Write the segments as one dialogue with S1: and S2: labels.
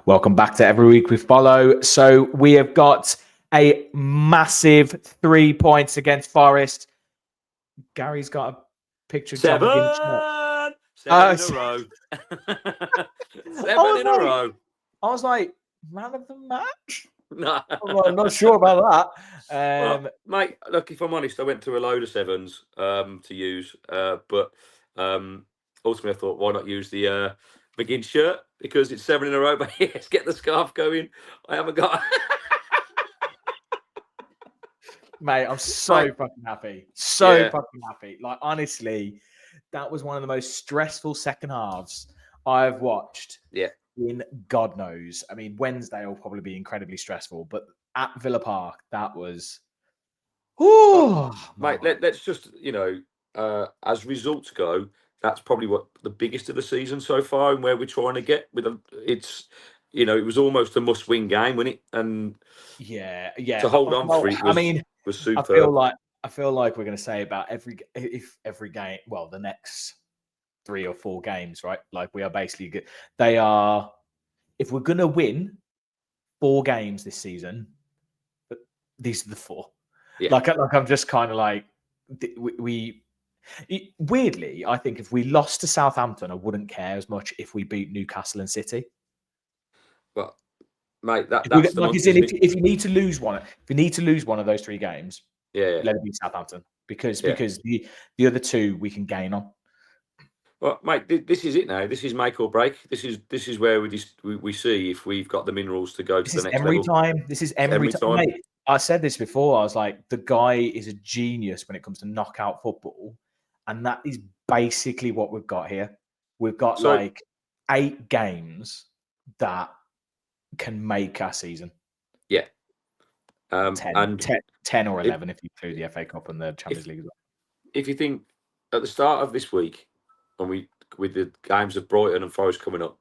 S1: Welcome back to Every Week We Follow. So we have got a massive 3 points against Forest. Gary's got a picture of John McGinn.
S2: Seven in a row. Seven in a row.
S1: I was like, man of the match?
S2: No.
S1: I'm not sure about that.
S2: Well, mate, look, if I'm honest, I went through a load of sevens to use. But ultimately, I thought, why not use the McGinn shirt? Because it's 7 in a row. But yes, get the scarf going. I haven't got...
S1: Mate, I'm so fucking happy. Fucking happy. Like, honestly, that was one of the most stressful second halves I've watched.
S2: Yeah.
S1: In God knows. I mean, Wednesday will probably be incredibly stressful, but at Villa Park, that was...
S2: mate, let's just, as results go, that's probably what the biggest of the season so far and where we're trying to get with it's, it was almost a must-win game, wasn't it? And
S1: yeah,
S2: to hold on for it was superb.
S1: I feel like we're going to say about every game, well, the next 3 or 4 games, right? Like, we are basically good. They are, if we're going to win 4 games this season, these are the 4. Yeah. Like I'm just kind of like, weirdly, I think if we lost to Southampton, I wouldn't care as much if we beat Newcastle and City.
S2: Well, mate, that's
S1: if you need to lose one, of those 3 games, let it be Southampton because the other 2 we can gain on.
S2: Well, mate, this is it now. This is make or break. This is where we see if we've got the minerals to go to the next level.
S1: This is Emery time. Mate, I said this before. I was like, the guy is a genius when it comes to knockout football, and that is basically what we've got here. We've got 8 games that can make our season.
S2: Yeah.
S1: 10 or 11 if you include the FA Cup and the Champions League as well.
S2: If you think at the start of this week, and with the games of Brighton and Forest coming up,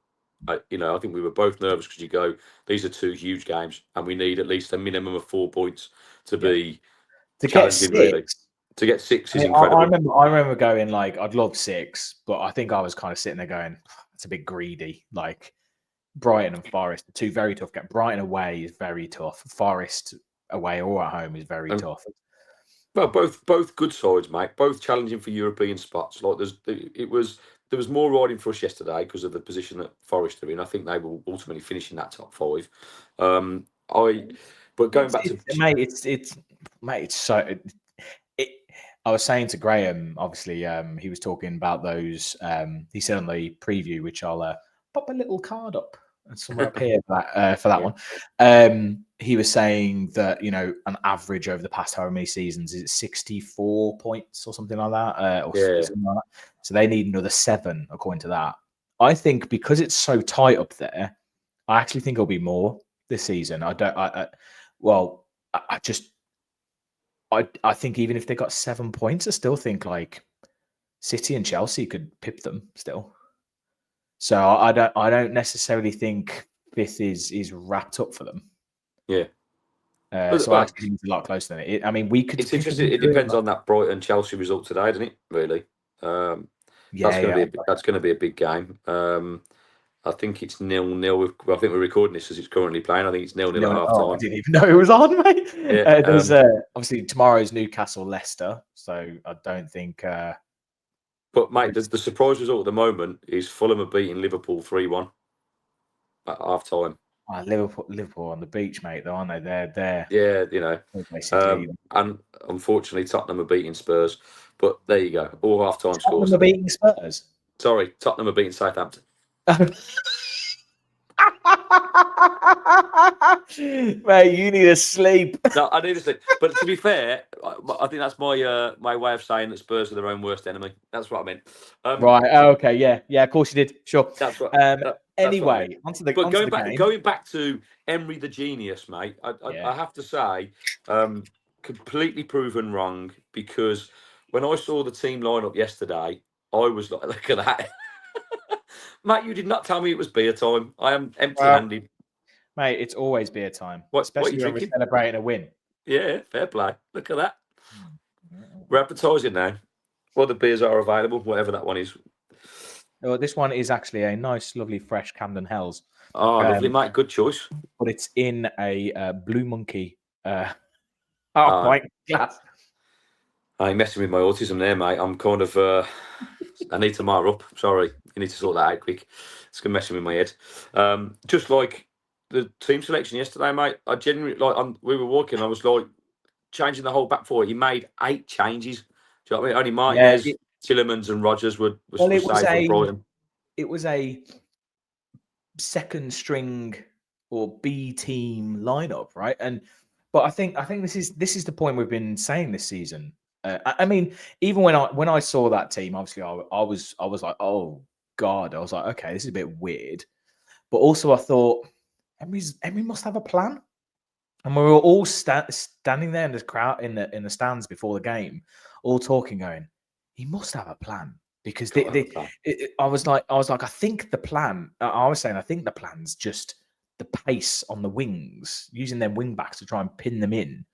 S2: I think we were both nervous because these are 2 huge games, and we need at least a minimum of 4 points to be challenging. Really, to get 6 is incredible.
S1: I remember going like, I'd love 6, but I think I was kind of sitting there going, it's a bit greedy. Like, Brighton and Forest, 2 very tough games. Brighton away is very tough. Forest away or at home is very tough.
S2: Well, both good sides, mate. Both challenging for European spots. Like there was more riding for us yesterday because of the position that Forest are in. I think they will ultimately finish in that top 5. But going back to
S1: it's so. I was saying to Graham, obviously, he was talking about those. He said on the preview, which I'll pop a little card up and somewhere up here for that one. He was saying that, an average over the past however many seasons is 64 points or something like that. Something like that. So they need another 7 according to that. I think because it's so tight up there, I actually think it'll be more this season. I think even if they got 7 points, I still think like City and Chelsea could pip them still. So I don't necessarily think 5th is wrapped up for them.
S2: Yeah.
S1: So I actually think it's a lot closer than it. I mean, we could.
S2: It's interesting. It depends on that Brighton Chelsea result today, doesn't it? Really. That's going to be a big game. I think it's 0-0. I think we're recording this as it's currently playing. I think it's 0-0 at half time.
S1: I didn't even know it was on, mate. Yeah, there's obviously tomorrow's Newcastle Leicester, so I don't think.
S2: But mate, the surprise result at the moment is Fulham are beating Liverpool 3-1 at half time.
S1: Liverpool on the beach, mate, though, aren't they? They're
S2: and unfortunately Tottenham are beating Spurs. But there you go. All half time scores.
S1: Tottenham are beating Spurs.
S2: Sorry, Tottenham are beating Southampton.
S1: Mate, you need to sleep.
S2: No, I need to sleep. But to be fair, I think that's my way of saying that Spurs are their own worst enemy. That's what I meant.
S1: Right. Oh, okay. Yeah. Of course you did. Sure.
S2: That's what.
S1: Anyway,
S2: going back to Emery the genius, mate. I have to say, completely proven wrong, because when I saw the team line up yesterday, I was like, look at that. Mate, you did not tell me it was beer time. I am empty-handed.
S1: Mate, it's always beer time.
S2: Especially
S1: when we're celebrating a win.
S2: Yeah, fair play. Look at that. We're advertising now. Well, the beers are available, whatever that one is.
S1: Oh, this one is actually a nice, lovely, fresh Camden Hells.
S2: Oh, lovely, mate. Good choice.
S1: But it's in a Blue Monkey half
S2: Ah,
S1: pint glass.
S2: I'm messing with my autism there, mate. I'm kind of. I need to mar up. Sorry, you need to sort that out quick. It's gonna mess with my head. Just like the team selection yesterday, mate. I genuinely we were walking. I was like changing the whole back four. He made 8 changes. Do you know what I mean? Only
S1: Yeah.
S2: Martinez, Tillemans, and Rogers were
S1: Well,
S2: saved from Brighton.
S1: it was a second string or B team lineup, right? But I think this is the point we've been saying this season. I mean, even when I saw that team, obviously I was like, oh God, I was like, okay, this is a bit weird. But also I thought Emery must have a plan. And we were all standing there in the crowd in the stands before the game, all talking, going, he must have a plan. Because I was like, I think the plan. I was saying, I think the plan's just the pace on the wings, using their wing backs to try and pin them in.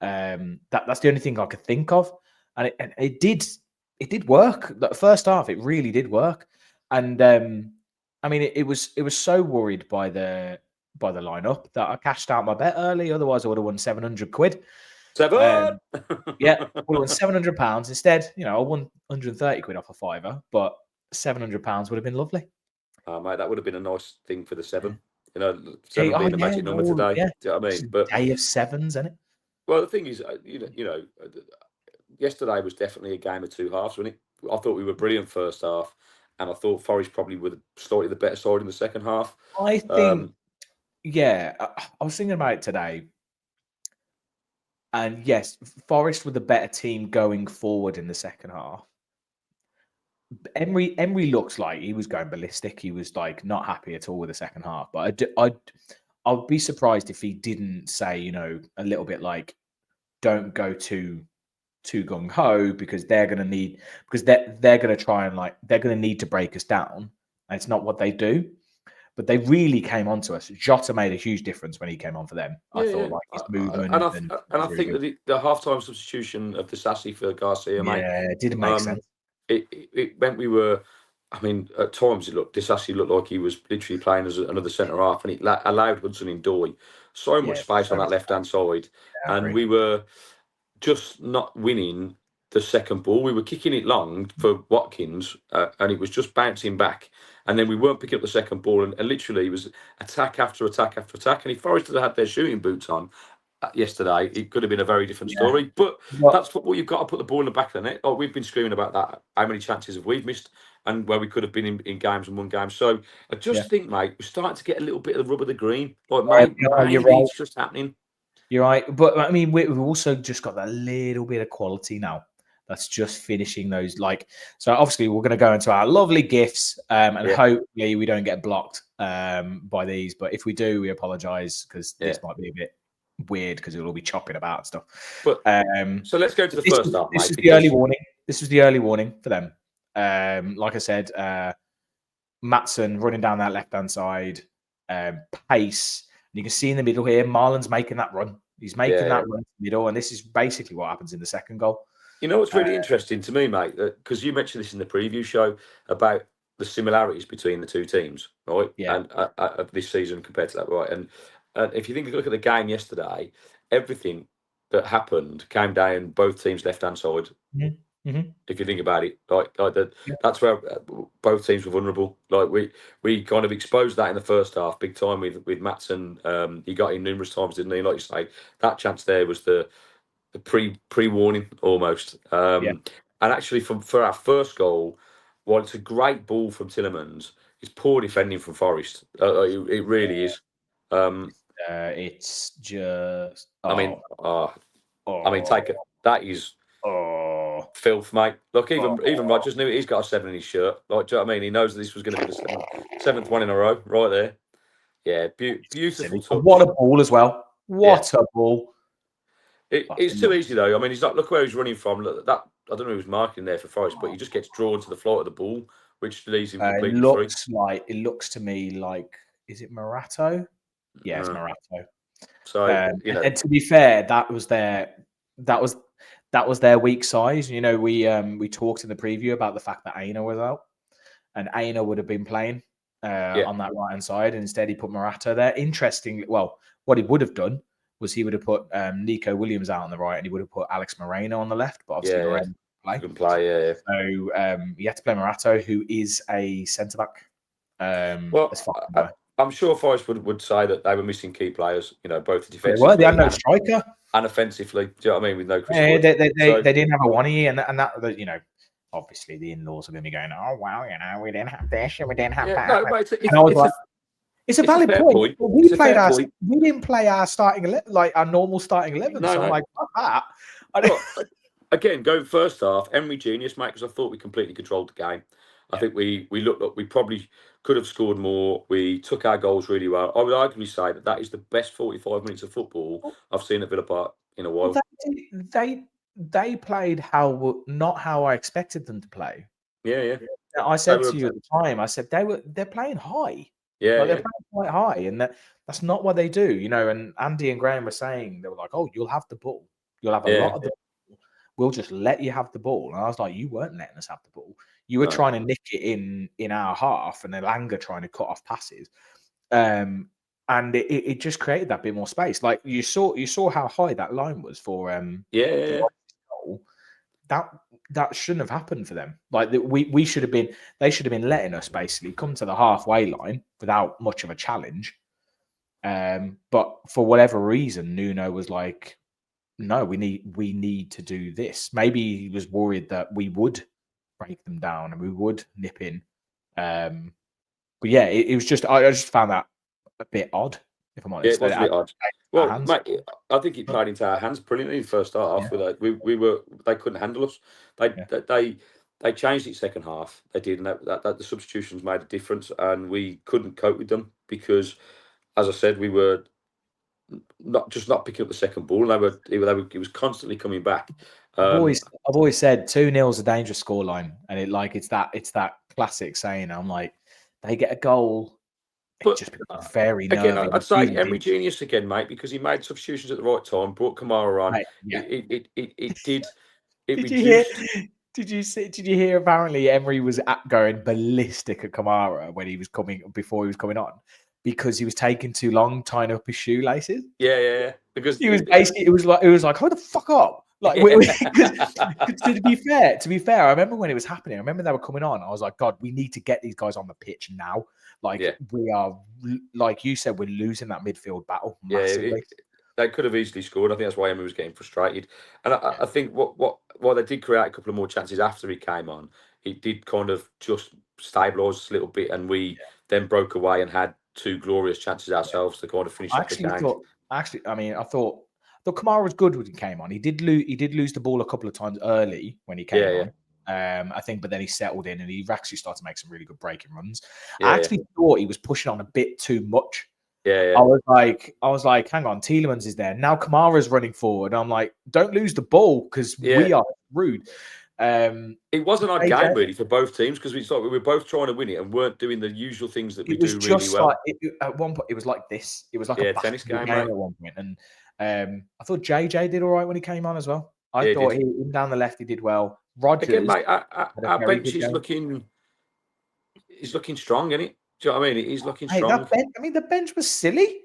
S1: That's the only thing I could think of, and it did work. The first half, it really did work, and I mean, it was so worried by the lineup that I cashed out my bet early. Otherwise, I would have won £700.
S2: 7.
S1: Yeah, would have won £700 instead. You know, I won £130 off a fiver, but £700 would have been lovely.
S2: Oh, mate, that would have been a nice thing for the 7. You know,
S1: Yeah,
S2: 7 being the magic number today.
S1: yeah.
S2: Do you know what I mean? But
S1: day of sevens, isn't it?
S2: well, the thing is, yesterday was definitely a game of 2 halves, wasn't it? I thought we were brilliant first half, and I thought Forest probably would have started the better side in the second half.
S1: I think, yeah, I was thinking about it today. And yes, Forest were the better team going forward in the second half. Emery looks like he was going ballistic. He was like not happy at all with the second half. But I'd be surprised if he didn't say, you know, a little bit like, don't go too gung ho, because they're going to need, because they're going to try and they're going to need to break us down. And it's not what they do. But they really came onto us. Jota made a huge difference when he came on for them. I thought like his movement
S2: and I
S1: really
S2: think
S1: good.
S2: that the halftime substitution of the Sassy for Garcia, mate,
S1: Yeah, it didn't make sense.
S2: It meant we were. I mean, at times Disassi looked like he was literally playing as another centre half, and it allowed Hudson and Doy so much space on that left hand side, and we were just not winning the second ball. We were kicking it long for Watkins, and it was just bouncing back. And then we weren't picking up the second ball, and literally it was attack after attack after attack. And if Forest had had their shooting boots on yesterday, it could have been a very different story. But that's football. You've got to put the ball in the back of the net. Oh, we've been screaming about that. How many chances have we missed? And where we could have been in games and won games. So I just think, mate, we're starting to get a little bit of the rub of the green. Like, maybe it's just happening.
S1: You're right. But I mean, we've also just got that little bit of quality now. That's just finishing those. So obviously we're going to go into our lovely gifts, and hopefully we don't get blocked by these. But if we do, we apologise, because this might be a bit weird, because it'll all be chopping about and stuff.
S2: But so let's go to the first half, mate.
S1: This is the early warning. This was the early warning for them. Like I said, Maatsen running down that left hand side, pace. And you can see in the middle here, Malen's making that run. He's making that run in the middle, and this is basically what happens in the second goal.
S2: You know what's really interesting to me, mate, because you mentioned this in the preview show about the similarities between the two teams, right?
S1: Yeah.
S2: And this season compared to that, right? And if you look at the game yesterday, everything that happened came down both teams' left-hand side.
S1: Mm-hmm.
S2: If you think about it, that's where both teams were vulnerable. Like we kind of exposed that in the first half, big time with Maatsen. He got in numerous times, didn't he? Like you say, that chance there was the pre-warning almost. And actually, for our first goal, while it's a great ball from Tillemans, it's poor defending from Forest. It really is.
S1: It's just.
S2: I mean, take it. That is filth, mate. Look, even Rogers knew it. He's got a 7 in his shirt. Like, do you know what I mean? He knows that this was going to be the seventh one in a row, right there. Yeah, beautiful touch.
S1: What a ball as well. What a ball.
S2: It's too easy though. I mean, look where he's running from. Look, that I don't know who's marking there for Forest, but he just gets drawn to the flight of the ball, which leaves him completely free.
S1: It looks to me like, is it Morato? Yeah, it's Morato.
S2: So
S1: and to be fair, that was their weak size. You know, we talked in the preview about the fact that Aina was out, and Aina would have been playing. on that right-hand side, and instead he put Morata there. Interestingly, well, what he would have done was he would have put Nico Williams out on the right, and he would have put Alex Moreno on the left, but obviously Moreno
S2: couldn't play.
S1: So he had to play Morata, who is a centre-back.
S2: Well, I'm sure Forest would say that they were missing key players, both defensively
S1: they had no striker.
S2: And offensively. Do you know what I mean? With no Chris
S1: Wood. They didn't have a one-y, and that, obviously the in-laws are going to be going, oh, wow, we didn't have this and we didn't have that.
S2: No, but
S1: it's a valid point. We didn't play our starting 11, like our normal starting 11. I'm like, fuck that.
S2: Again, going first half, Emery genius, mate, because I thought we completely controlled the game. I think we looked up. We probably could have scored more. We took our goals really well. I would arguably say that is the best 45 minutes of football I've seen at Villa Park in a while.
S1: They played not how I expected them to play.
S2: Yeah.
S1: I said to you at the time, I said they're playing high. They're playing quite high, and that's not what they do, And Andy and Graham were saying, they were like, "Oh, you'll have the ball. You'll have a lot of the ball. We'll just let you have the ball." And I was like, "You weren't letting us have the ball. You were trying to nick it in our half, and then Elanga trying to cut off passes." And it just created that bit more space. Like you saw how high that line was for the goal. That shouldn't have happened for them. Like they should have been letting us basically come to the halfway line without much of a challenge. But for whatever reason, Nuno was like, no, we need to do this. Maybe he was worried that we would break them down and we would nip in. But yeah, it was just I just found that a bit odd, if I'm honest.
S2: Yeah, it was a bit odd. Well, mate, I think it played into our hands brilliantly in the first half. Yeah. They couldn't handle us. They changed it second half. They did, and that the substitutions made a difference, and we couldn't cope with them because, as I said, we were not picking up the second ball. It was constantly coming back.
S1: I've always said 2-0 is a dangerous scoreline, and it's that classic saying. I'm like, they get a goal. But just very nervy.
S2: Again, I'd say Emery genius again, mate, because he made substitutions at the right time, brought Kamara on. Right, yeah. It reduced.
S1: Did you hear? Apparently, Emery was going ballistic at Kamara before he was coming on, because he was taking too long tying up his shoelaces.
S2: Yeah. Because
S1: he was basically it was like, hold the fuck up. Like, to be fair, I remember when it was happening. I remember they were coming on. I was like, God, we need to get these guys on the pitch now. Like we are, like you said, we're losing that midfield battle massively.
S2: They could have easily scored. I think that's why Emery was getting frustrated. And I think while they did create a couple of more chances after he came on, it did kind of just stabilise us a little bit, and we then broke away and had 2 glorious chances ourselves to kind of finish off the game.
S1: I thought Kamara was good when he came on. He did lose the ball a couple of times early when he came on. I think, but then he settled in and he actually started to make some really good breaking runs. I actually thought he was pushing on a bit too much.
S2: Yeah.
S1: I was like, hang on, Tielemans is there now. Kamara's running forward. I'm like, don't lose the ball because we are rude.
S2: It wasn't our game really for both teams because we were both trying to win it and weren't doing the usual things that we do really well.
S1: At one point, it was like this. It was like
S2: a tennis game
S1: at one point, and I thought JJ did all right when he came on as well. I thought him down the left he did well. Rodgers,
S2: again, mate, our bench is looking strong, isn't it? Do you know what I mean? He's looking strong.
S1: The bench was silly.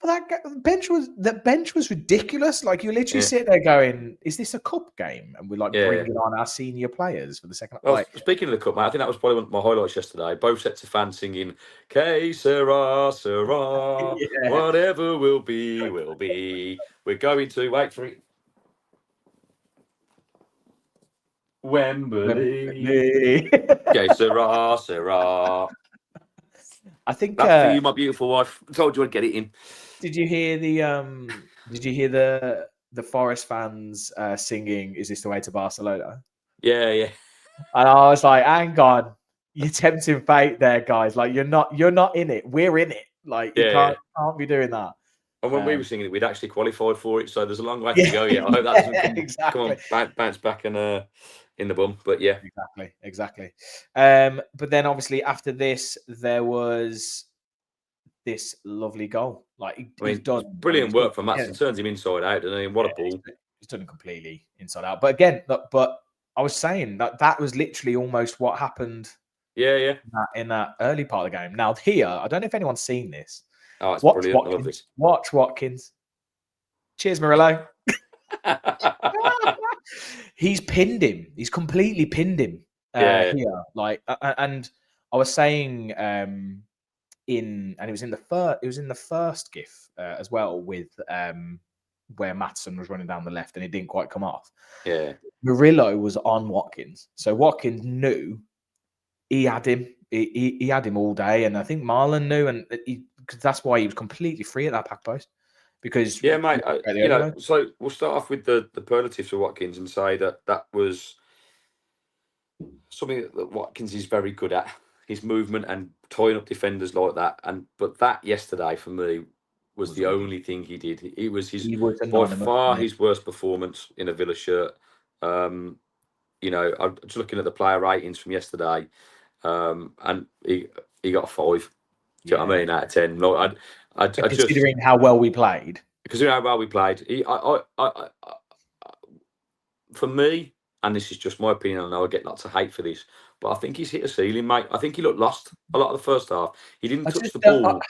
S1: But the bench was ridiculous. Like you literally sit there going, "Is this a cup game?" And we're like bringing on our senior players for the second.
S2: Well, speaking of the cup, mate, I think that was probably one of my highlights yesterday. Both sets of fans singing "Que sera, sera, whatever will be, will be." We're going to wait for it. Wembley. Que sera, sera.
S1: I think
S2: that's for you, my beautiful wife. I told you I'd get it in.
S1: Did you hear the Forest fans singing "Is this the way to Barcelona"?
S2: Yeah.
S1: And I was like, "Hang on, you're tempting fate there, guys. Like you're not in it. We're in it. Like you can't be doing that."
S2: And when we were singing it, we'd actually qualified for it. So there's a long way to go yet. I hope that doesn't come on, bounce back and in the bum. But yeah,
S1: exactly. But then obviously after this, there was this lovely goal. Like he's done
S2: brilliant work from Matson. Turns him inside out, and what a ball!
S1: He's done it completely inside out. But again, I was saying that was literally almost what happened
S2: Yeah.
S1: In that early part of the game. Now here, I don't know if anyone's seen this.
S2: Oh, it's
S1: Watch
S2: brilliant. I love
S1: Watkins.
S2: this.
S1: Watch Watkins. Cheers, Murillo. He's pinned him. He's completely pinned him
S2: Yeah.
S1: here. Like, and I was saying and it was in the first GIF as well with where Maatson was running down the left and it didn't quite come off.
S2: Yeah.
S1: Murillo was on Watkins, so Watkins knew he had him. He had him all day, and I think Malen knew, and because that's why he was completely free at that pack post. Because
S2: Yeah, mate. So we'll start off with the superlatives for Watkins and say that was something that Watkins is very good at. His movement and tying up defenders like that. But that yesterday for me was the only thing he did. It was by far his worst performance in a Villa shirt. I'm just looking at the player ratings from yesterday, and he got a 5. Do you know what I mean? Out of 10. Like,
S1: considering how well we played.
S2: Considering how well we played, for me, and this is just my opinion, I know I get lots of hate for this, but I think he's hit a ceiling, mate. I think he looked lost a lot of the first half. He didn't touch the ball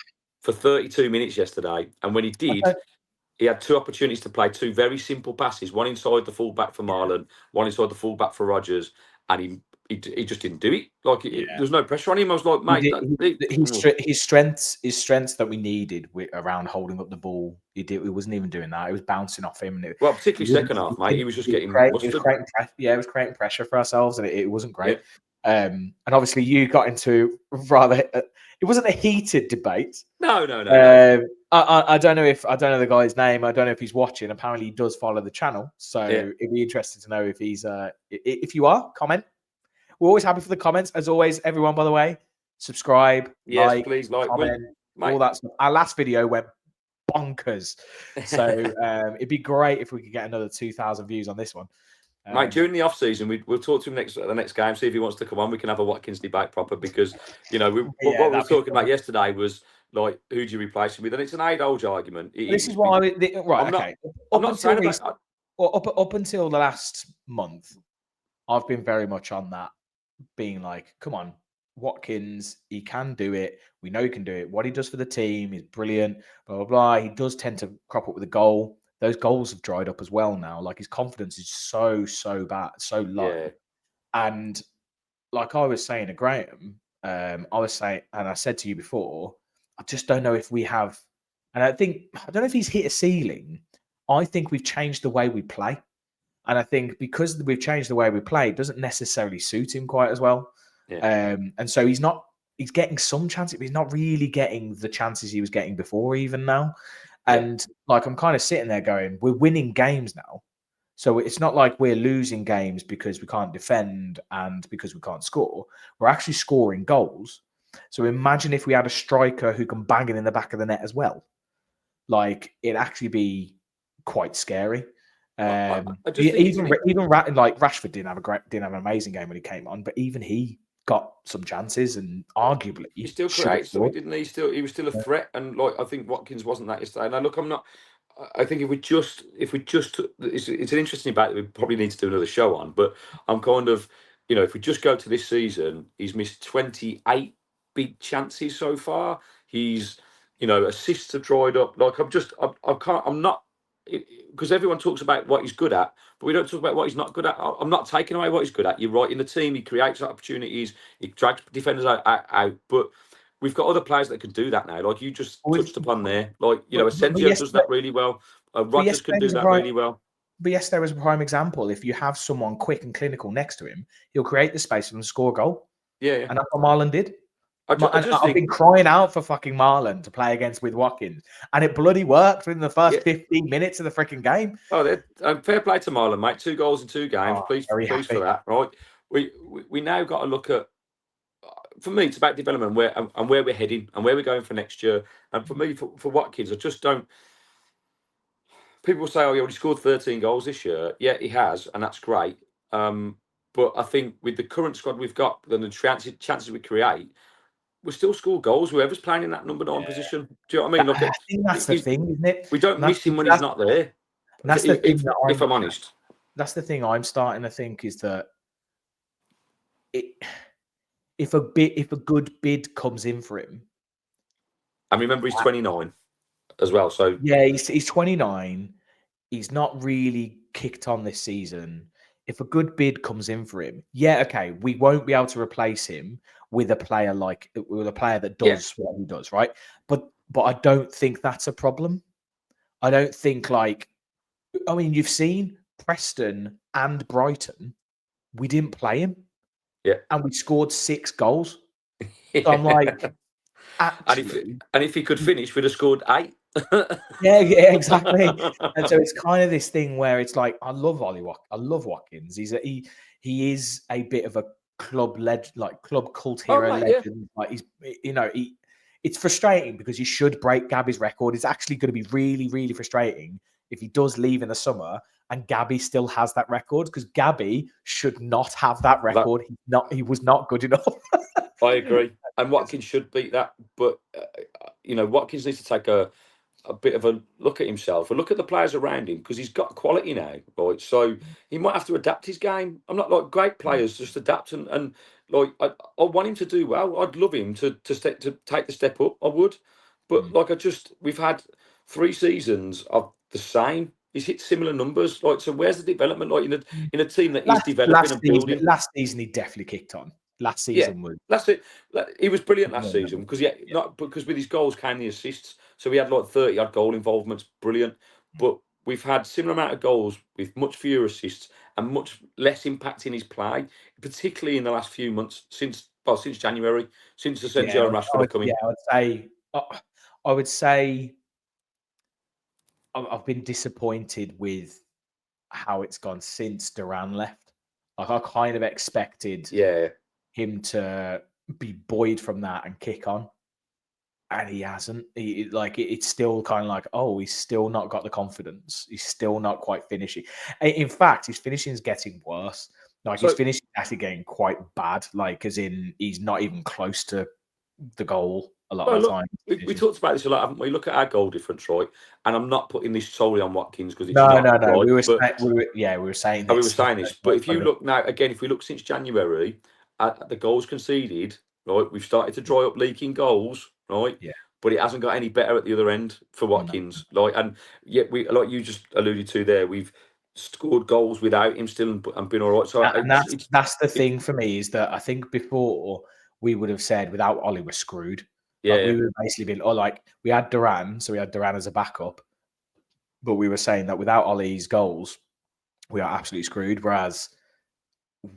S2: for 32 minutes yesterday, and when he did, he had 2 opportunities to play 2 very simple passes, one inside the fullback for Marlon, one inside the fullback for Rodgers, and he just didn't do it. Like there was no pressure on him. I was like, mate,
S1: his strengths that we needed around holding up the ball. He wasn't even doing that. It was bouncing off him. And
S2: particularly second half, mate. He was just getting
S1: mustard. It was creating pressure for ourselves, and it wasn't great. Yeah. And obviously, you got into rather. It wasn't a heated debate.
S2: No.
S1: I don't know the guy's name. I don't know if he's watching. Apparently, he does follow the channel, so it'd be interesting to know if he's. If you are, comment. We're always happy for the comments, as always. Everyone, by the way, subscribe,
S2: please like,
S1: comment, all that stuff. Our last video went bonkers, so it'd be great if we could get another 2,000 views on this one.
S2: Mate, during the off season, we'll talk to him at the next game. See if he wants to come on. We can have a Watkins debate proper because what we were talking about yesterday was like who do you replace him with, and it's an age argument.
S1: This is why up until the last month, I've been very much on that, being like, come on, Watkins, he can do it. We know he can do it. What he does for the team is brilliant, blah, blah, blah. He does tend to crop up with a goal. Those goals have dried up as well now. Like, his confidence is so bad, so low. Yeah. And like I was saying to Graham, I said to you before, I just don't know if we have, and I don't know if he's hit a ceiling. I think we've changed the way we play. And I think because we've changed the way we play, it doesn't necessarily suit him quite as well. Yeah. And so he's getting some chances, but he's not really getting the chances he was getting before even now. And like, I'm kind of sitting there going, we're winning games now. So it's not like we're losing games because we can't defend and because we can't score. We're actually scoring goals. So imagine if we had a striker who can bang it in the back of the net as well. Like, it'd actually be quite scary. Even like Rashford didn't have an amazing game when he came on, but even he got some chances and arguably
S2: he still created something, didn't he? He was still a threat, and like I think Watkins wasn't that yesterday. Now look, I think if we just it's an interesting debate that we probably need to do another show on, but I'm kind of, if we just go to this season, he's missed 28 big chances so far. He's, assists have dried up. Like I'm not, because everyone talks about what he's good at, but we don't talk about what he's not good at. I'm not taking away what he's good at. You're right, in the team, he creates opportunities, he drags defenders out, but we've got other players that can do that now. Like you just touched upon there. Like, Asensio does that really well. Rodgers can do that really well.
S1: But yesterday was a prime example. If you have someone quick and clinical next to him, he'll create the space for him to score a goal.
S2: Yeah.
S1: And that's what Marlon did. I've been crying out for fucking Marlon to play against with Watkins, and it bloody worked within the first 15 minutes of the freaking game.
S2: Oh, fair play to Marlon, mate. 2 goals in 2 games. Please for that, right? We now got to look at. For me, it's about development and where we're heading and where we're going for next year. And for me, for Watkins, I just don't. People say, "Oh, he already scored 13 goals this year." Yeah, he has, and that's great. But I think with the current squad we've got and the chances we create, we still score goals. Whoever's playing in that number 9 position. Do you know what I mean?
S1: I think that's the thing, isn't it?
S2: We don't miss him when he's not there.
S1: That's the thing.
S2: If I'm honest,
S1: that's the thing I'm starting to think is that if a good bid comes in for him,
S2: and remember he's 29 as well. So
S1: yeah, he's 29. He's not really kicked on this season. If a good bid comes in for him, yeah, okay, we won't be able to replace him with a player that does what he does, right? But I don't think that's a problem. I don't think you've seen Preston and Brighton. We didn't play him, and we scored 6 goals. So I'm like, actually,
S2: and if he could finish, we'd have scored 8.
S1: yeah, exactly. And so it's kind of this thing where it's like, I love Watkins. He is a bit of a club cult hero legend. Like it's frustrating because you should break Gabby's record. It's actually going to be really, really frustrating if he does leave in the summer and Gabby still has that record, because Gabby should not have that record. He was not good enough.
S2: I agree. And Watkins should beat that. But, Watkins needs to take a bit of a look at himself and look at the players around him, because he's got quality now, right? So he might have to adapt his game. I'm not like great players just adapt and like I want him to do well. I'd love him to take the step up. I would, but we've had 3 seasons of the same. He's hit similar numbers. Like, so where's the development? Like in a team that he's developing and building.
S1: Last season he definitely kicked on. Last season was
S2: that's it. He was brilliant last season because not because with his goals came the assists. So we had like 30 odd goal involvements, brilliant. But we've had similar amount of goals with much fewer assists and much less impact in his play, particularly in the last few months since January, since the Sergio and Rashford have come in.
S1: Yeah, I would say I've been disappointed with how it's gone since Duran left. Like, I kind of expected him to be buoyed from that and kick on, and he hasn't. It's still kind of like, oh, he's still not got the confidence. He's still not quite finishing. In fact, his finishing is getting worse. His finishing is actually getting quite bad. Like, as in, he's not even close to the goal a lot of the time.
S2: We talked about this a lot, haven't we? Look at our goal difference, right? And I'm not putting this solely on Watkins because it's not.
S1: No.
S2: Right,
S1: we were saying this.
S2: We were saying this. But if you look now, again, if we look since January at the goals conceded, right, we've started to dry up leaking goals, right?
S1: Yeah.
S2: But it hasn't got any better at the other end for Watkins. No. And yet we, like you just alluded to there, we've scored goals without him still and been all right. So
S1: that's the thing for me, is that I think before we would have said without Ollie we're screwed. We would have basically been, we had Duran, so we had Duran as a backup, but we were saying that without Ollie's goals, we are absolutely screwed. Whereas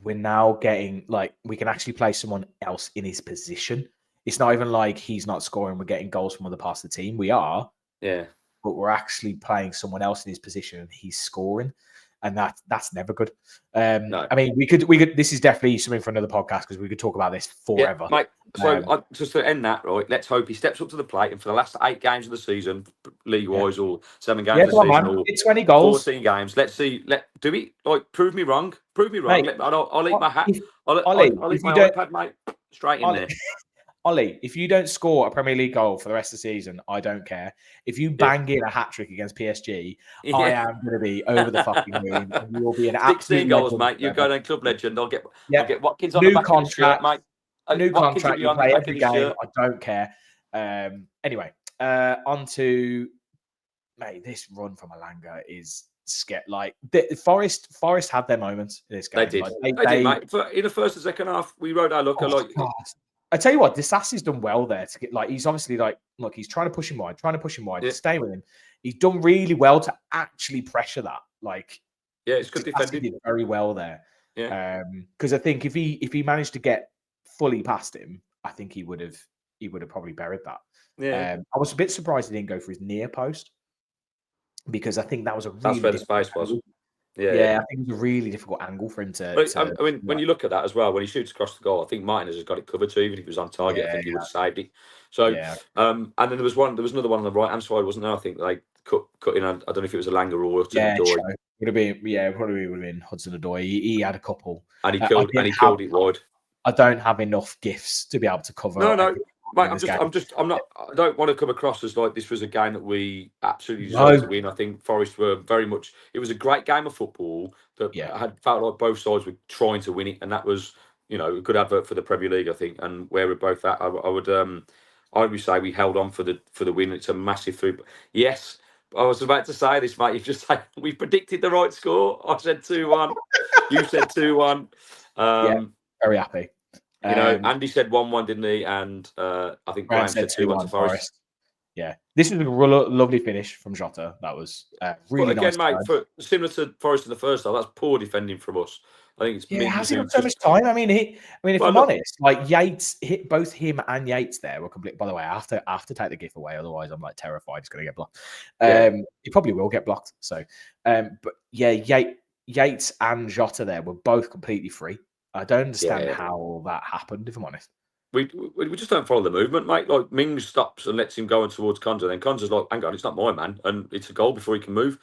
S1: we're now getting, we can actually play someone else in his position. It's not even like he's not scoring, we're getting goals from other parts of the team. We are.
S2: Yeah.
S1: But we're actually playing someone else in his position and he's scoring. And that's never good.
S2: No.
S1: I mean, we could. This is definitely something for another podcast, because we could talk about this forever.
S2: Yeah, mate. So just to end that, right? Let's hope he steps up to the plate, and for the last 8 games of the season, league-wise, or 7 games of the season, or
S1: it's 20 goals,
S2: 14 games. Let's see. Do it. Prove me wrong. Prove me wrong.
S1: Mate,
S2: I'll eat my hat. I'll eat my iPad, mate. Straight in there.
S1: Ollie, if you don't score a Premier League goal for the rest of the season, I don't care. If you bang in a hat-trick against PSG, I am going to be over the fucking moon. And you will be an
S2: 16 goals, mate. You go down club legend. I'll get Watkins on
S1: new
S2: the back
S1: contract,
S2: of the shirt, mate.
S1: New Watkins contract. You play every game. I don't care. Anyway, on to, mate, this run from Alanga is Forest had their moments in this game.
S2: They did. They did, mate. In the first and second half, we rode our luck a lot.
S1: I tell you what, Disasi's done well there to get, he's obviously look, he's trying to push him wide, stay with him. He's done really well to actually pressure that.
S2: It's good defending.
S1: Did very well there.
S2: Yeah.
S1: Because I think if he managed to get fully past him, I think he would have probably buried that.
S2: Yeah.
S1: I was a bit surprised he didn't go for his near post, because I think that was
S2: that's where the space was.
S1: Yeah, I think it was a really difficult angle for him to.
S2: I mean, when you look at that as well, when he shoots across the goal, I think Martinez has got it covered too. Even if he was on target, I think he would have saved it. So, and then there was another one on the right hand side, wasn't there? I think they cut in. I don't know if it was a Langer or Hudson-Odoi.
S1: Would have been, probably would have been Hudson-Odoi. He had a couple,
S2: and he killed it wide.
S1: I don't have enough gifts to be able to cover.
S2: No. Mate, I'm not. I don't want to come across as like this was a game that we absolutely deserved to win. I think Forest were very much. It was a great game of football that I had felt like both sides were trying to win it, and that was a good advert for the Premier League, I think, and where we're both at. I would say we held on for the win. It's a massive three. Yes, I was about to say this, mate. You've just said we predicted the right score. I said 2-1. You said 2-1.
S1: Yeah, very happy.
S2: Andy said 1-1, didn't he? And I think Graham said 2-1 to Forest.
S1: Yeah, this was a lovely finish from Jota. That was really
S2: but again,
S1: nice.
S2: Mate, similar to Forest in the first half, that's poor defending from us. I think it's
S1: Has he got so much time? I mean, if I'm honest, like Yates hit both him and Yates there were complete. By the way, I have to take the GIF away, otherwise I'm like terrified he's going to get blocked. He probably will get blocked. So, but yeah, Yates and Jota there were both completely free. I don't understand how that happened, if I'm honest.
S2: We just don't follow the movement, mate. Like Mings stops and lets him go in towards Konza, then Konza's like, hang on, it's not my man, and it's a goal before he can move.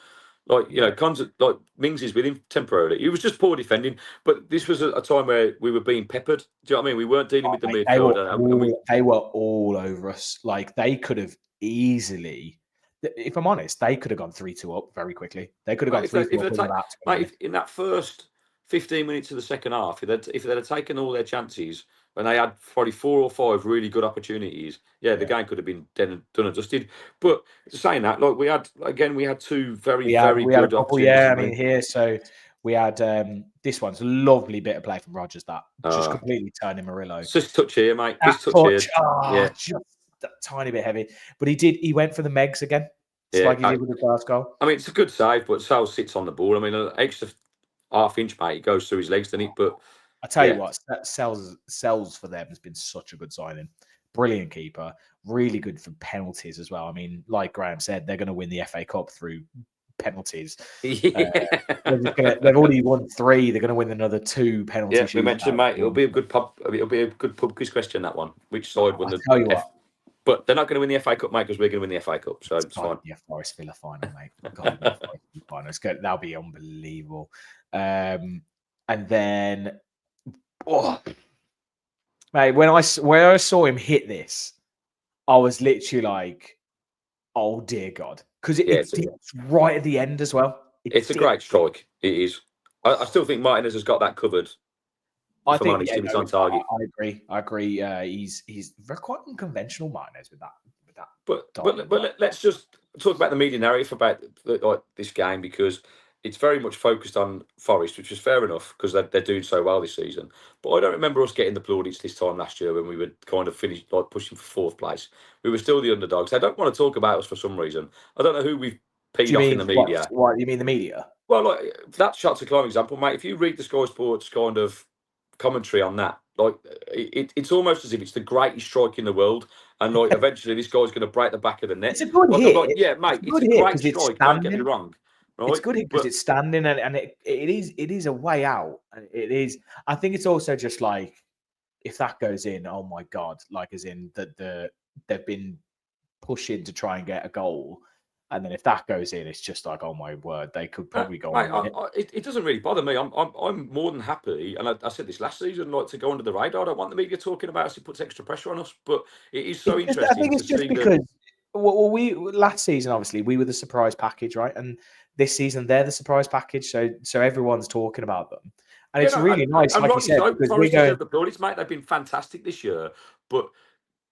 S2: Like, Konza, like Mings is with him temporarily. It was just poor defending, but this was a time where we were being peppered. Do you know what I mean? We weren't dealing with the midfield.
S1: They were all over us. Like they could have easily, if I'm honest, they could have gone 3-2 up very quickly. They could have gone 3-2 up.
S2: Mate, in that first 15 minutes of the second half, if they'd have taken all their chances, when they had probably 4 or 5 really good opportunities, the game could have been done and dusted. But saying that, like we had 2 very good opportunities.
S1: Yeah, I mean here, so we had this one's a lovely bit of play from Rodgers that just completely turned him Murillo.
S2: It's just touch here, mate. Just touch here.
S1: Just that tiny bit heavy. But he went for the Megs again. It's like he did with the first goal.
S2: I mean, it's a good save, but Sal sits on the ball. I mean, an extra half-inch, mate, it goes through his legs, doesn't it? But
S1: I tell you what, sells for them has been such a good signing. Brilliant keeper, really good for penalties as well. I mean, like Graham said, they're going to win the FA Cup through penalties. They've already won 3. They're going to win another 2 penalties.
S2: Yeah, we mentioned, mate. It'll be a good pub quiz question, that one. Which side won the?
S1: Tell you what.
S2: But they're not going to win the FA Cup, mate, because we're going to win the FA Cup. So it's fine.
S1: Yeah, Forest Villa final, mate. God, final. It's good. That'll be unbelievable. And then, mate, when I saw him hit this, I was literally like, "Oh dear God," because it's right at the end as well.
S2: It's a great strike. It is. I still think Martinez has got that covered.
S1: I think he's on target. I agree. He's very quite unconventional, Martinez, with that.
S2: But let's just talk about the media narrative about this game, because it's very much focused on Forest, which is fair enough because they're doing so well this season. But I don't remember us getting the plaudits this time last year when we were kind of finished, like pushing for 4th place. We were still the underdogs. They don't want to talk about us for some reason. I don't know who we've peed off in the media.
S1: What you mean the media?
S2: Well, like that Shots to Climb example, mate. If you read the Sky Sports kind of commentary on that, like it's almost as if it's the greatest strike in the world, and like eventually this guy's going to break the back of the net.
S1: It's a good hit.
S2: Yeah, mate, it's a great strike. Don't get me wrong. Right?
S1: It's good because it's standing, and it is a way out. It is. I think it's also just like if that goes in, oh my God! Like as in that they've been pushing to try and get a goal. And then if that goes in, it's just like, oh my word, they could probably go on.
S2: It doesn't really bother me. I'm more than happy, and I said this last season, like to go under the radar. I don't want the media talking about us. It puts extra pressure on us. But it is so interesting. I
S1: think it's just because we last season, obviously, we were the surprise package, right? And this season, they're the surprise package. So everyone's talking about them, and it's really nice, like you said, because we go.
S2: The plaudits, mate. They've been fantastic this year, but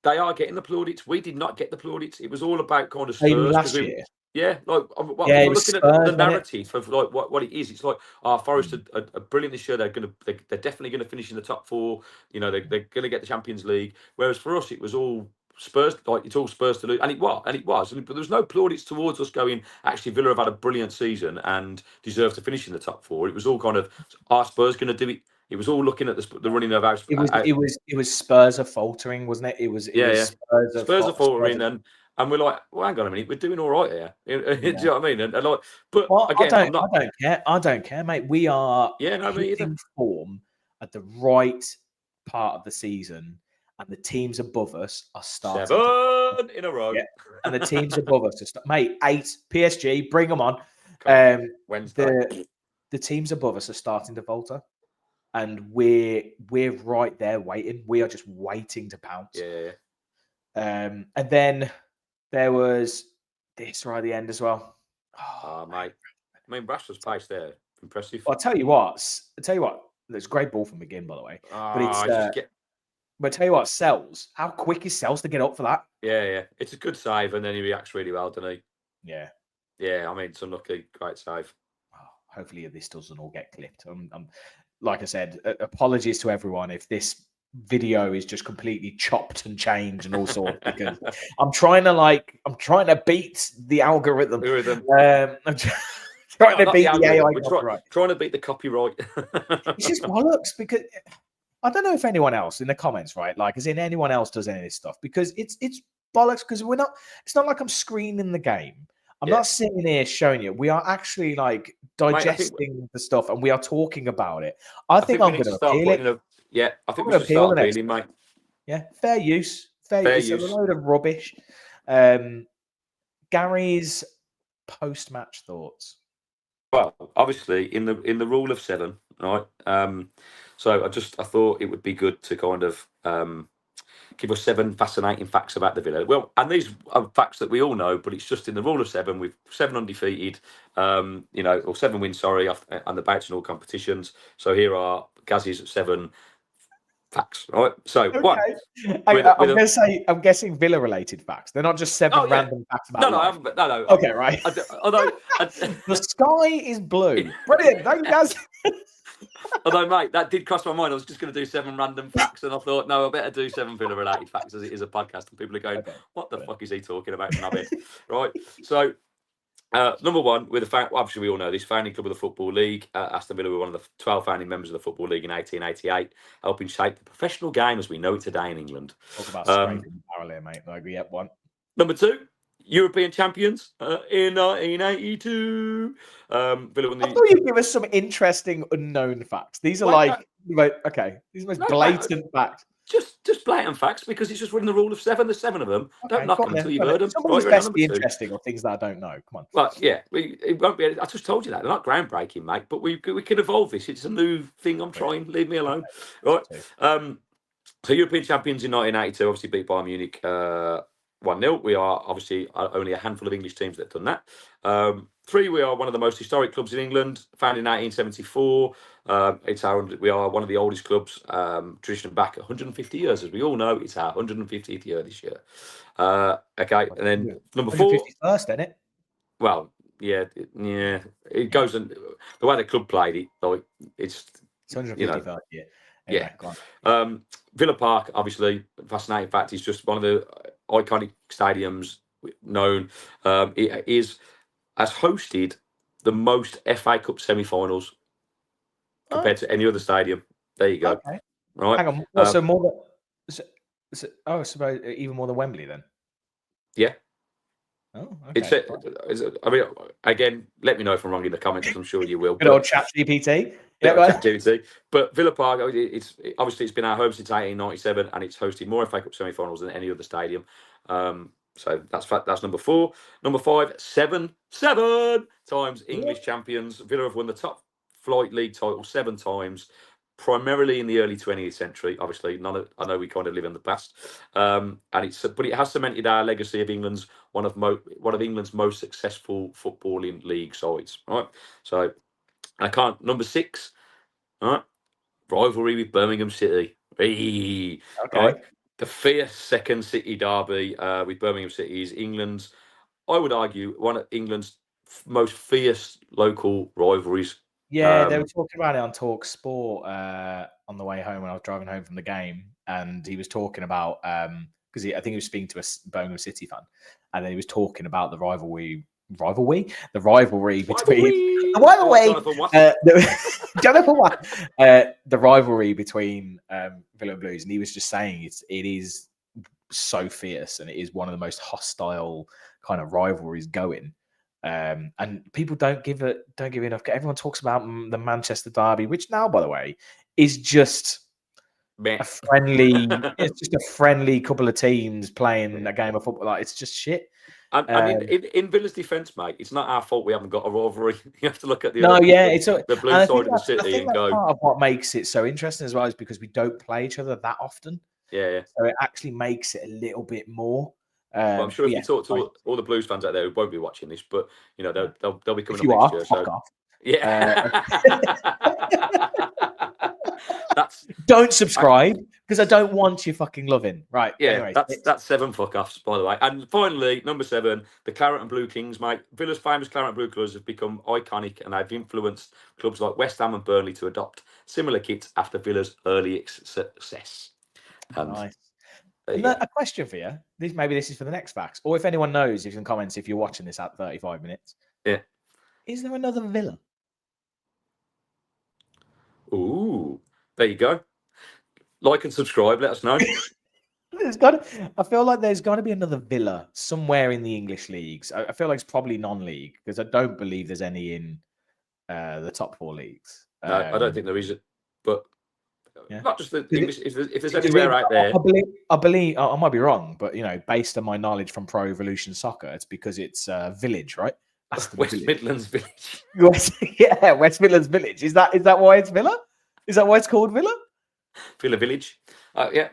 S2: they are getting the plaudits. We did not get the plaudits. It was all about kind of Spurs.
S1: Last year.
S2: Yeah, like I'm looking at the narrative of like what it is. It's like, Forest are brilliant this year. They're definitely going to finish in the top 4. You know, they're going to get the Champions League. Whereas for us, it was all Spurs. Like it's all Spurs to lose, and it was. But there was no plaudits towards us going. Actually, Villa have had a brilliant season and deserve to finish in the top 4. It was all kind of, are Spurs going to do it? It was all looking at the running of our.
S1: It was Spurs are faltering, wasn't it? It was
S2: Spurs are faltering, and we're like, well, hang on a minute, we're doing all right here. Do you know what I mean? And like, but again,
S1: I don't care. I don't care, mate. We are hitting form at the right part of the season, and the teams above us are starting
S2: 7 in a row.
S1: Yeah. And the teams above us are mate, 8 PSG, bring them on.
S2: Wednesday.
S1: The teams above us are starting to falter. And we're right there waiting. We are just waiting to pounce.
S2: Yeah.
S1: And then there was this right at the end as well.
S2: Oh, mate. I mean, Rashford's pace there, impressive.
S1: I'll tell you what. It's a great ball from McGinn, by the way. But it's but tell you what, Sells. How quick is Sells to get up for that?
S2: Yeah. It's a good save, and then he reacts really well, doesn't he?
S1: Yeah.
S2: Yeah, I mean, it's unlucky. Great save.
S1: Hopefully this doesn't all get clipped. Like I said, apologies to everyone if this video is just completely chopped and changed and all sorts, because I'm trying to beat the algorithm. I'm trying to beat the AI copyright.
S2: Trying to beat the copyright.
S1: It's just bollocks, because I don't know if anyone else in the comments, right? Like, as in anyone else does any of this stuff, because it's bollocks, because it's not like I'm screening the game. I'm not sitting here showing you. We are actually like digesting the stuff, and we are talking about it. I think I'm going to appeal it.
S2: I think we should start appealing, mate.
S1: Yeah, fair use. It's a load of rubbish. Gary's post-match thoughts.
S2: Well, obviously, in the rule of 7, right? So I thought it would be good to kind of give us 7 fascinating facts about the Villa. Well, and these are facts that we all know, but it's just in the rule of 7. We've 7 undefeated, or 7 wins, sorry, and the bouts in all competitions. So here are Gaz's 7 facts, right? So one,
S1: I'm guessing Villa-related facts. They're not just 7 random facts about life.
S2: No.
S1: Okay, right.
S2: Although
S1: the sky is blue. Brilliant. Thank you, Gaz.
S2: Although, mate, that did cross my mind. I was just going to do 7 random facts, and I thought, no, I better do 7 Villa-related facts, as it is a podcast, and people are going, what the fuck is he talking about, Nabbit? Right. So, number 1, obviously we all know this, founding club of the Football League. Aston Villa were one of the 12 founding members of the Football League in 1888, helping shape the professional game as we know it today in England.
S1: Talk about scraping the barrel here, mate. Like, we have one.
S2: Number 2, European champions in 1982. Villa won
S1: I thought you'd give us some interesting unknown facts. These are these are most blatant facts.
S2: Just blatant facts, because it's just within the rule of 7. There's 7 of them. Don't knock them until you've heard them.
S1: Some of these best be interesting, or things that I don't know. Come on.
S2: Well, yeah, it won't be. I just told you that they're not groundbreaking, mate. But we can evolve this. It's a new thing. I'm trying. Leave me alone. Right. So European champions in 1982, obviously beat Bayern Munich 1-0. We are obviously only a handful of English teams that have done that. 3, we are one of the most historic clubs in England, founded in 1974. We are one of the oldest clubs, tradition back 150 years. As we all know, it's our 150th year this year. Okay, and then number 4.
S1: 151st, isn't it?
S2: Well, yeah. It goes, and the way the club played it, like it's
S1: 151st year.
S2: Anyway, yeah. Villa Park, obviously, fascinating fact, is just one of the iconic stadiums known. It has hosted the most FA Cup semi-finals compared to any other stadium. There you go.
S1: Okay.
S2: Right.
S1: Hang on. So more than? I suppose even more than Wembley then.
S2: Yeah.
S1: Oh, okay.
S2: I mean, again, let me know if I'm wrong in the comments. I'm sure you will.
S1: Good old ChatGPT.
S2: ChatGPT. But Villa Park, it's been our home since 1897, and it's hosted more FA Cup semi-finals than any other stadium. So that's number 4. Number 5, 7 times English champions. Villa have won the top flight league title 7 times, primarily in the early 20th century. Obviously, I know we kind of live in the past, but it has cemented our legacy of England's one of England's most successful footballing league sides. Right. So number 6. Right. Rivalry with Birmingham City. Okay. Right. The fierce second City derby with Birmingham City is England's, I would argue, one of England's most fierce local rivalries.
S1: Yeah, they were talking about it on Talk Sport on the way home when I was driving home from the game, and he was talking about because I think he was speaking to a Birmingham City fan, and then he was talking about the rivalry between the rivalry between Villa and Blues, and he was just saying it is so fierce, and it is one of the most hostile kind of rivalries going. And people don't give enough. Everyone talks about the Manchester derby, which now, by the way, is just a friendly. It's just a friendly couple of teams playing a game of football. Like, it's just shit.
S2: I mean, in Villa's defence, mate, it's not our fault we haven't got a rivalry. You have to look at the blue side of the city and go.
S1: Part of what makes it so interesting as well is because we don't play each other that often.
S2: Yeah.
S1: So it actually makes it a little bit more.
S2: Well, I'm sure if you talk to all the Blues fans out there who won't be watching this, but they'll be coming up next year.
S1: Fuck off.
S2: Yeah.
S1: Don't subscribe because I don't want you fucking loving. Right.
S2: Yeah,
S1: Anyway,
S2: that's 7 fuck offs, by the way. And finally, number 7, the Claret and Blue Kings, mate. Villa's famous Claret and Blue colours have become iconic and they've influenced clubs like West Ham and Burnley to adopt similar kits after Villa's early success.
S1: nice. And a question for you. Maybe this is for the next facts, or if anyone knows, you can comment if you're watching this at 35 minutes.
S2: Yeah.
S1: Is there another Villa?
S2: Ooh, there you go. Like and subscribe. Let us know.
S1: I feel like there's got to be another Villa somewhere in the English leagues. I feel like it's probably non-league because I don't believe there's any in the top 4 leagues.
S2: No, I don't think there is. But not just the English. If there's anywhere out there,
S1: I believe I might be wrong, but based on my knowledge from Pro Evolution Soccer, it's because it's Village, right?
S2: West Midlands Village.
S1: West Midlands Village. Is that why it's Villa? Is that why it's called Villa?
S2: Villa Village. Yeah,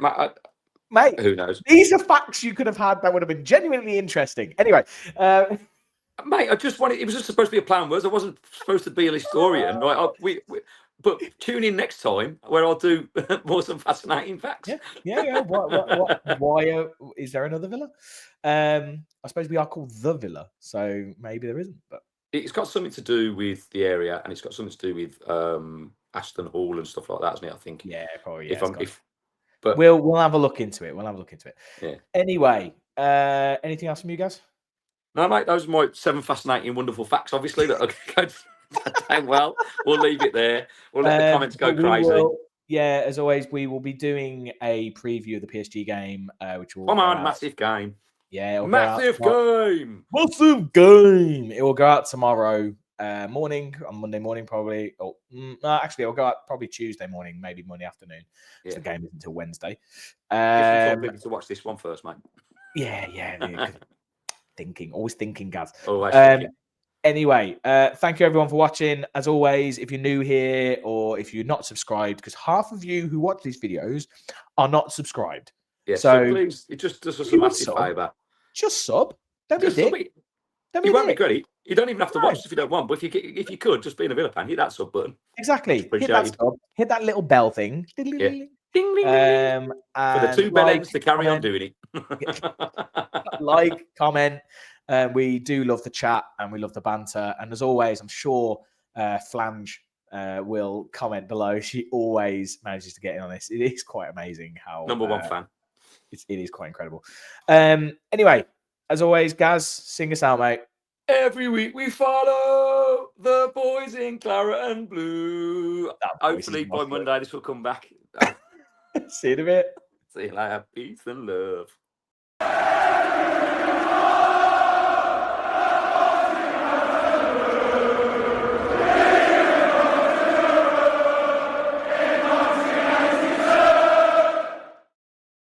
S1: mate.
S2: Who knows?
S1: These are facts you could have had that would have been genuinely interesting. Anyway,
S2: mate, I just wanted. It was just supposed to be a plan. Was I wasn't supposed to be a historian. Right? But tune in next time where I'll do more some fascinating facts.
S1: Yeah. Why is there another Villa? I suppose we are called the Villa, so maybe there isn't. But
S2: it's got something to do with the area, and it's got something to do with Aston Hall and stuff like that, isn't it? I think.
S1: Yeah, probably.
S2: But
S1: we'll have a look into it.
S2: Yeah.
S1: Anyway, anything else from you guys?
S2: No, mate. Those are my 7 fascinating, wonderful facts. Obviously, that are going down well. We'll leave it there. We'll let the comments go crazy.
S1: As always, we will be doing a preview of the PSG game, which will
S2: come on, massive game.
S1: Yeah,
S2: massive game.
S1: Massive game. It will go out tomorrow morning, on Monday morning, probably. Oh, actually, it'll go out probably Tuesday morning, maybe Monday afternoon. Yeah. The game is until Wednesday.
S2: People to watch this one first, mate.
S1: Yeah. Always thinking, Gaz.
S2: Always thinking.
S1: Anyway, thank you everyone for watching. As always, if you're new here or if you're not subscribed, because half of you who watch these videos are not subscribed.
S2: Yeah, so please, it just does us a massive favour.
S1: Just sub. Don't be a dick.
S2: You won't regret it. You don't even have to watch if you don't want. But if you could, just being a Villa fan, hit that sub button.
S1: Exactly. Hit that sub. Hit that little bell thing.
S2: Ding, ding, ding. For the 2 bell ends to carry on doing it.
S1: Like, comment. We do love the chat and we love the banter. And as always, I'm sure Flange will comment below. She always manages to get in on this. It is quite amazing how
S2: number 1 fan.
S1: It is quite incredible. Anyway, as always, Gaz, sing us out, mate.
S2: Every week we follow the boys in Claret and Blue. Hopefully by Monday this will come back.
S1: See you in a bit.
S2: See you later. Peace and love.